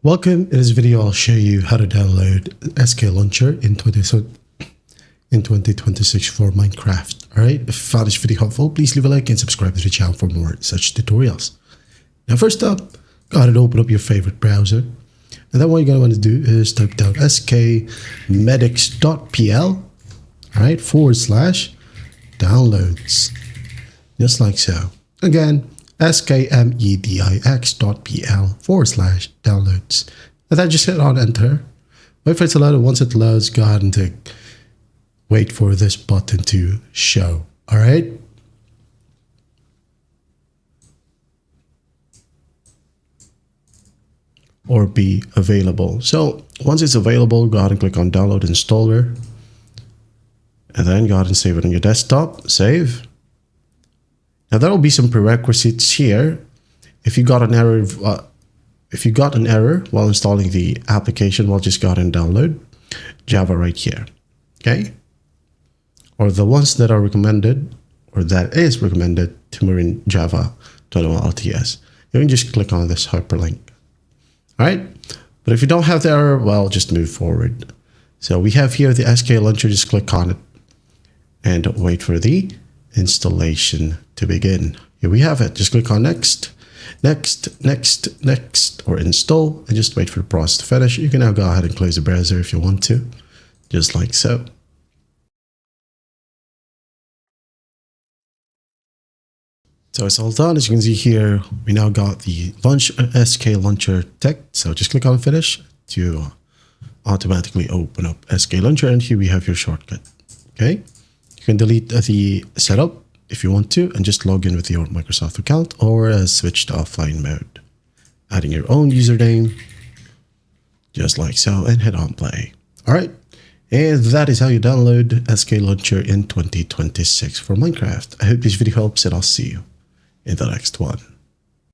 Welcome. In this video, I'll show you how to download SKLauncher in 2026 for Minecraft. Alright, if you found this video helpful, please leave a like and subscribe to the channel for more such tutorials. Now first up, go ahead and open up your favorite browser. And then what you're going to want to do is type down skmedics.pl, alright, /downloads, just like so. Again, skmedics.pl /downloads. And then just hit on enter. Wait for it to load, and once it loads, go ahead and wait for this button to show. Alright. Or be available. So once it's available, go ahead and click on download installer. And then go ahead and save it on your desktop. Save. Now there will be some prerequisites here. If you got an error, while installing the application, well, just go ahead and download Java right here. Okay. Or the ones that are recommended, or that is recommended to Marine Java 21 LTS. You can just click on this hyperlink. All right. But if you don't have the error, well, just move forward. So we have here the SKLauncher. Just click on it and wait for the installation to begin. Here we have it. Just click on next, or install, and just wait for the process to finish. You can now go ahead and close the browser if you want to, just like so. So it's all done. As you can see here, we now got the SKLauncher text. So just click on finish to automatically open up SKLauncher, and here we have your shortcut. Okay. You can delete the setup if you want to and just log in with your Microsoft account, or switch to offline mode, adding your own username, just like so, and hit on play. All right. And that is how you download SKLauncher in 2026 for Minecraft. I hope this video helps, and I'll see you in the next one.